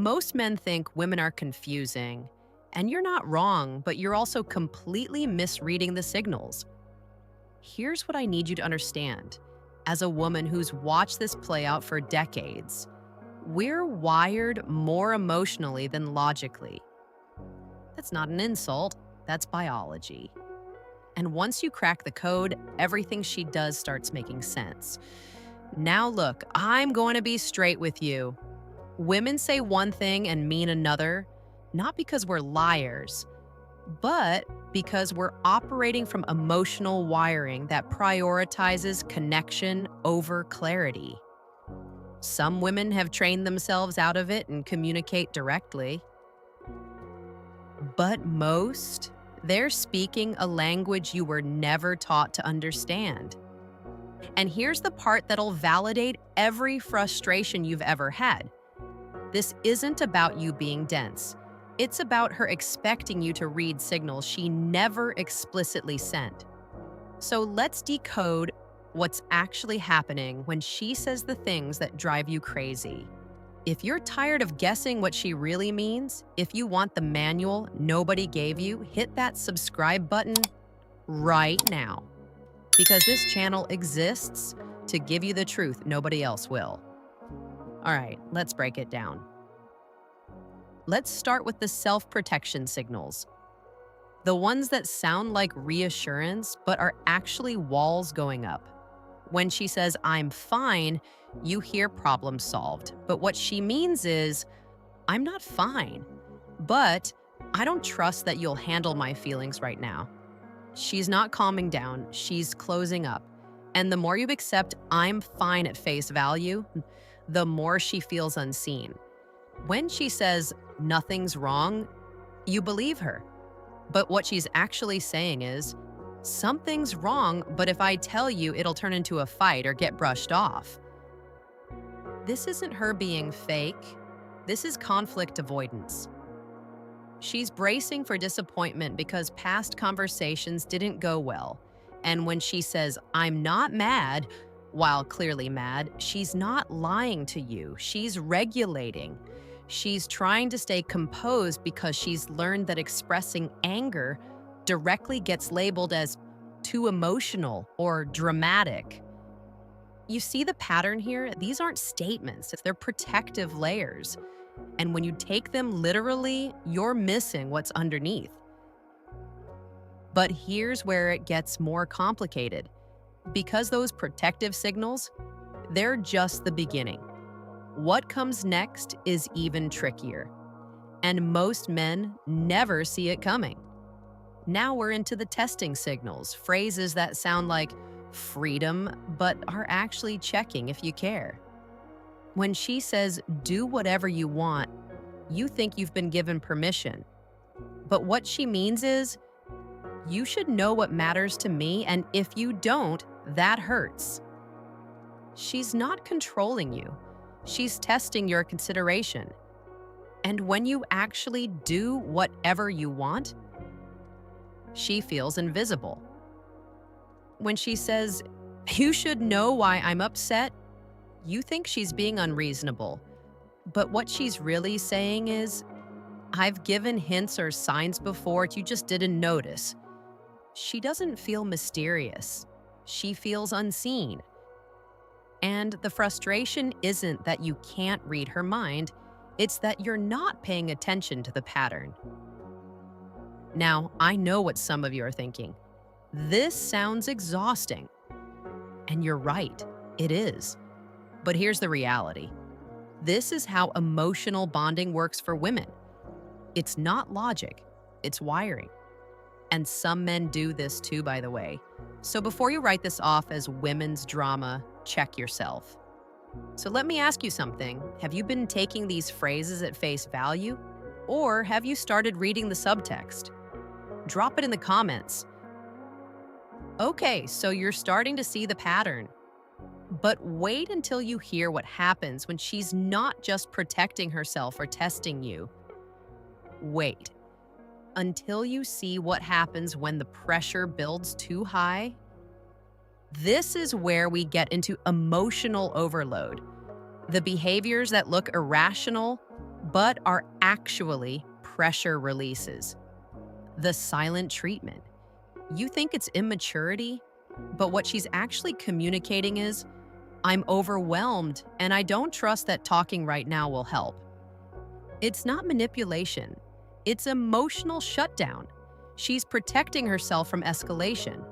Most men think women are confusing, and you're not wrong, but you're also completely misreading the signals. Here's what I need you to understand. As a woman who's watched this play out for decades, we're wired more emotionally than logically. That's not an insult, that's biology. And once you crack the code, everything she does starts making sense. Now, look, I'm going to be straight with you. Women say one thing and mean another, not because we're liars, but because we're operating from emotional wiring that prioritizes connection over clarity. Some women have trained themselves out of it and communicate directly. But most, they're speaking a language you were never taught to understand. And here's the part that'll validate every frustration you've ever had. This isn't about you being dense. It's about her expecting you to read signals she never explicitly sent. So let's decode what's actually happening when she says the things that drive you crazy. If you're tired of guessing what she really means, if you want the manual nobody gave you, hit that subscribe button right now. Because this channel exists to give you the truth nobody else will. All right, let's break it down. Let's start with the self-protection signals. The ones that sound like reassurance, but are actually walls going up. When she says, "I'm fine," you hear problem solved. But what she means is, "I'm not fine, but I don't trust that you'll handle my feelings right now." She's not calming down, she's closing up. And the more you accept "I'm fine" at face value, the more she feels unseen. When she says nothing's wrong, you believe her. But what she's actually saying is, something's wrong, but if I tell you, it'll turn into a fight or get brushed off. This isn't her being fake. This is conflict avoidance. She's bracing for disappointment because past conversations didn't go well. And when she says, "I'm not mad," while clearly mad, she's not lying to you. She's regulating. She's trying to stay composed because she's learned that expressing anger directly gets labeled as too emotional or dramatic. You see the pattern here? These aren't statements, they're protective layers. And when you take them literally, you're missing what's underneath. But here's where it gets more complicated. Because those protective signals, they're just the beginning. What comes next is even trickier. And most men never see it coming. Now we're into the testing signals, phrases that sound like freedom, but are actually checking if you care. When she says, "Do whatever you want," you think you've been given permission. But what she means is, "You should know what matters to me, and if you don't, that hurts." She's not controlling you. She's testing your consideration. And when you actually do whatever you want, she feels invisible. When she says, "You should know why I'm upset," you think she's being unreasonable. But what she's really saying is, "I've given hints or signs before, you just didn't notice." She doesn't feel mysterious. She feels unseen. And the frustration isn't that you can't read her mind, it's that you're not paying attention to the pattern. Now, I know what some of you are thinking. This sounds exhausting. And you're right, it is. But here's the reality. This is how emotional bonding works for women. It's not logic, it's wiring. And some men do this too, by the way. So before you write this off as women's drama, check yourself. So let me ask you something. Have you been taking these phrases at face value? Or have you started reading the subtext? Drop it in the comments. Okay, so you're starting to see the pattern. But wait until you hear what happens when she's not just protecting herself or testing you. Wait until you see what happens when the pressure builds too high. This is where we get into emotional overload. The behaviors that look irrational but are actually pressure releases. The silent treatment. You think it's immaturity, but what she's actually communicating is, I'm overwhelmed and I don't trust that talking right now will help. It's not manipulation, it's emotional shutdown. She's protecting herself from escalation.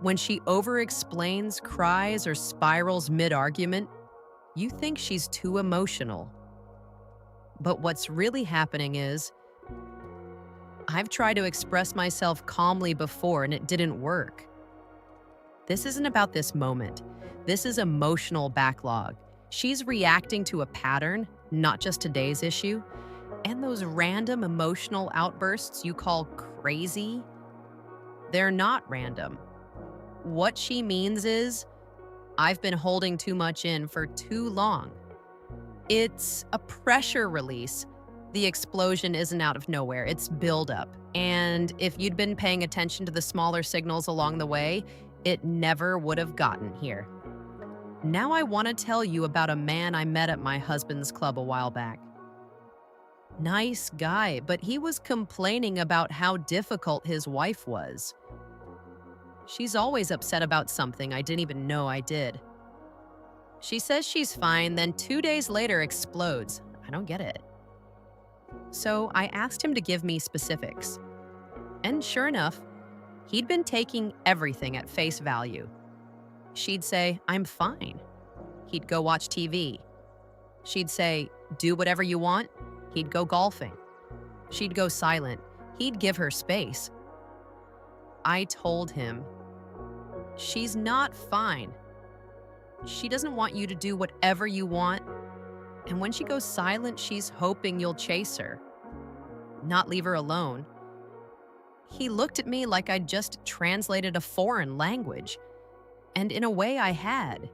When she over-explains, cries, or spirals mid-argument, you think she's too emotional. But what's really happening is, I've tried to express myself calmly before and it didn't work. This isn't about this moment. This is emotional backlog. She's reacting to a pattern, not just today's issue. And those random emotional outbursts you call crazy, they're not random. What she means is, I've been holding too much in for too long. It's a pressure release. The explosion isn't out of nowhere, it's buildup. And if you'd been paying attention to the smaller signals along the way, it never would have gotten here. Now I want to tell you about a man I met at my husband's club a while back. Nice guy, but he was complaining about how difficult his wife was. She's always upset about something I didn't even know I did. She says she's fine, then 2 days later explodes. I don't get it. So I asked him to give me specifics. And sure enough, he'd been taking everything at face value. She'd say, I'm fine. He'd go watch TV. She'd say, do whatever you want. He'd go golfing. She'd go silent. He'd give her space. I told him, she's not fine. She doesn't want you to do whatever you want. And when she goes silent, she's hoping you'll chase her, not leave her alone. He looked at me like I'd just translated a foreign language. And in a way I had.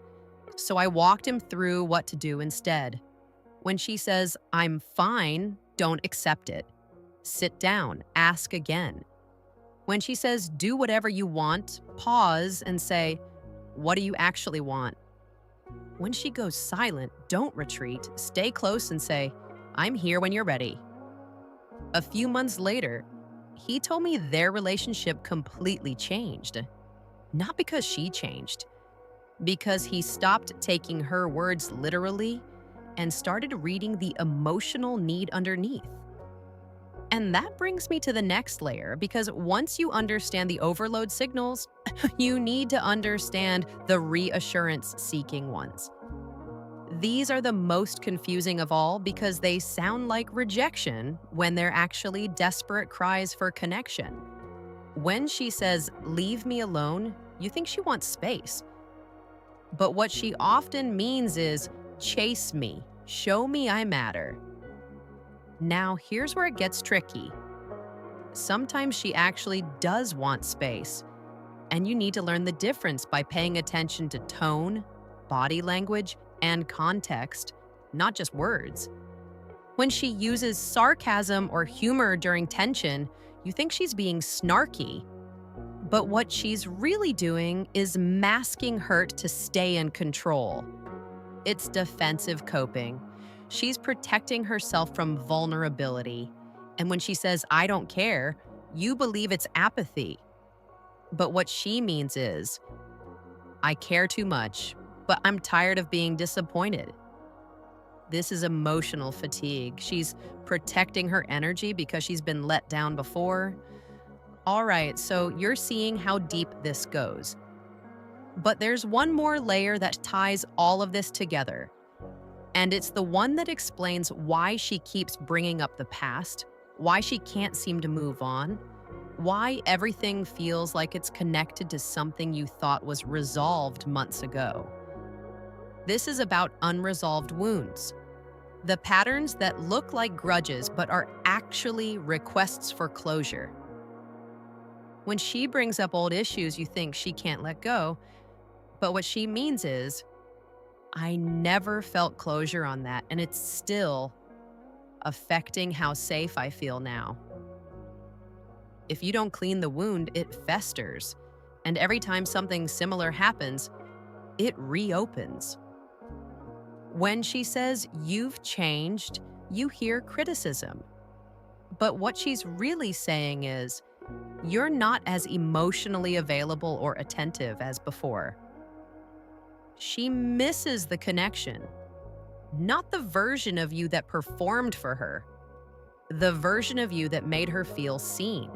So I walked him through what to do instead. When she says, I'm fine, don't accept it. Sit down, ask again. When she says, do whatever you want, pause and say, what do you actually want? When she goes silent, don't retreat, stay close and say, I'm here when you're ready. A few months later, he told me their relationship completely changed. Not because she changed, because he stopped taking her words literally and started reading the emotional need underneath. And that brings me to the next layer, because once you understand the overload signals, you need to understand the reassurance-seeking ones. These are the most confusing of all because they sound like rejection when they're actually desperate cries for connection. When she says, leave me alone, you think she wants space. But what she often means is, chase me, show me I matter. Now, here's where it gets tricky. Sometimes she actually does want space, and you need to learn the difference by paying attention to tone, body language, and context, not just words. When she uses sarcasm or humor during tension, you think she's being snarky. But what she's really doing is masking hurt to stay in control. It's defensive coping. She's protecting herself from vulnerability. And when she says, I don't care, you believe it's apathy. But what she means is, I care too much, but I'm tired of being disappointed. This is emotional fatigue. She's protecting her energy because she's been let down before. All right, so you're seeing how deep this goes. But there's one more layer that ties all of this together. And it's the one that explains why she keeps bringing up the past, why she can't seem to move on, why everything feels like it's connected to something you thought was resolved months ago. This is about unresolved wounds. The patterns that look like grudges but are actually requests for closure. When she brings up old issues you think she can't let go, but what she means is, I never felt closure on that, and it's still affecting how safe I feel now. If you don't clean the wound, it festers, and every time something similar happens, it reopens. When she says, you've changed, you hear criticism. But what she's really saying is, you're not as emotionally available or attentive as before. She misses the connection, not the version of you that performed for her, the version of you that made her feel seen.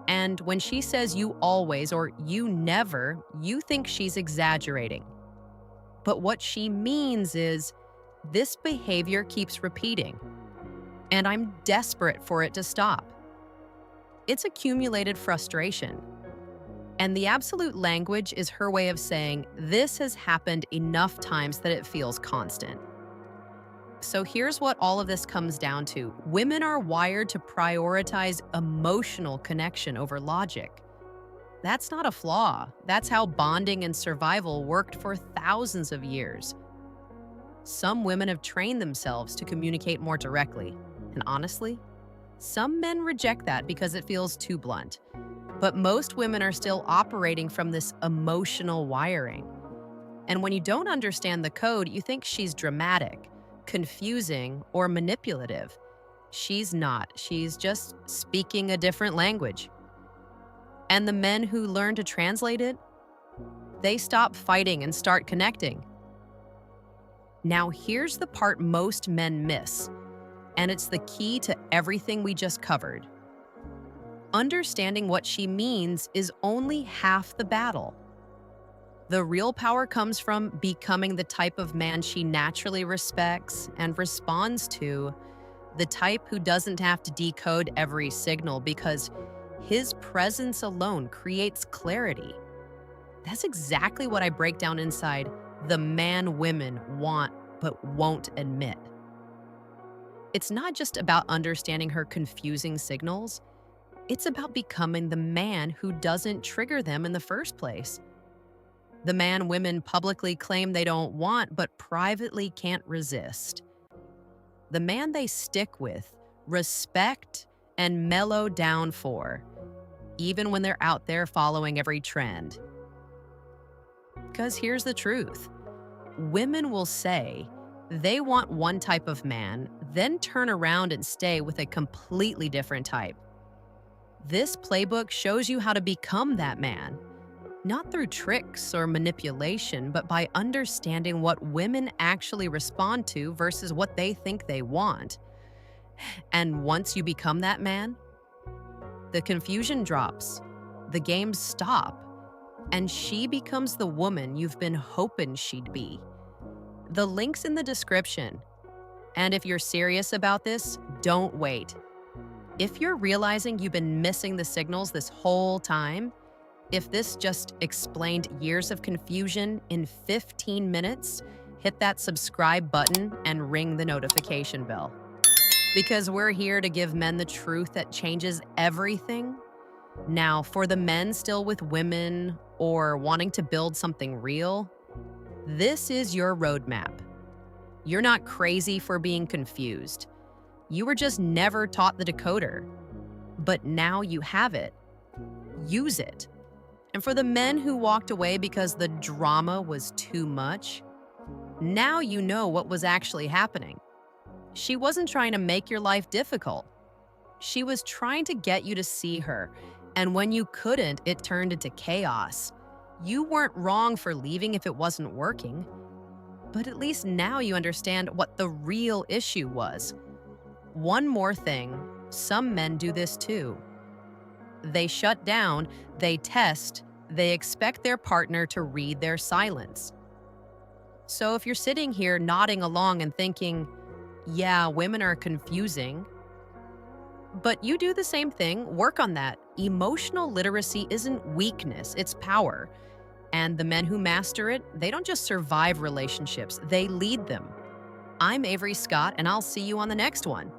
And when she says you always or you never, you think she's exaggerating. But what she means is, this behavior keeps repeating, and I'm desperate for it to stop. It's accumulated frustration. And the absolute language is her way of saying, this has happened enough times that it feels constant. So here's what all of this comes down to. Women are wired to prioritize emotional connection over logic. That's not a flaw. That's how bonding and survival worked for thousands of years. Some women have trained themselves to communicate more directly. And honestly, some men reject that because it feels too blunt. But most women are still operating from this emotional wiring. And when you don't understand the code, you think she's dramatic, confusing, or manipulative. She's not. She's just speaking a different language. And the men who learn to translate it, they stop fighting and start connecting. Now, here's the part most men miss, and it's the key to everything we just covered. Understanding what she means is only half the battle. The real power comes from becoming the type of man she naturally respects and responds to, the type who doesn't have to decode every signal because his presence alone creates clarity. That's exactly what I break down inside the man women want but won't admit. It's not just about understanding her confusing signals. It's about becoming the man who doesn't trigger them in the first place. The man women publicly claim they don't want but privately can't resist. The man they stick with, respect, and mellow down for, even when they're out there following every trend. Because here's the truth. Women will say they want one type of man, then turn around and stay with a completely different type. This playbook shows you how to become that man, not through tricks or manipulation, but by understanding what women actually respond to versus what they think they want. And once you become that man, the confusion drops, the games stop, and she becomes the woman you've been hoping she'd be. The link's in the description. And if you're serious about this, don't wait. If you're realizing you've been missing the signals this whole time, if this just explained years of confusion in 15 minutes, hit that subscribe button and ring the notification bell. Because we're here to give men the truth that changes everything. Now, for the men still with women or wanting to build something real, this is your roadmap. You're not crazy for being confused. You were just never taught the decoder. But now you have it. Use it. And for the men who walked away because the drama was too much, now you know what was actually happening. She wasn't trying to make your life difficult. She was trying to get you to see her. And when you couldn't, it turned into chaos. You weren't wrong for leaving if it wasn't working. But at least now you understand what the real issue was. One more thing, some men do this too. They shut down, they test, they expect their partner to read their silence. So if you're sitting here nodding along and thinking, yeah, women are confusing, but you do the same thing, work on that. Emotional literacy isn't weakness, it's power. And the men who master it, they don't just survive relationships, they lead them. I'm Avery Scott, and I'll see you on the next one.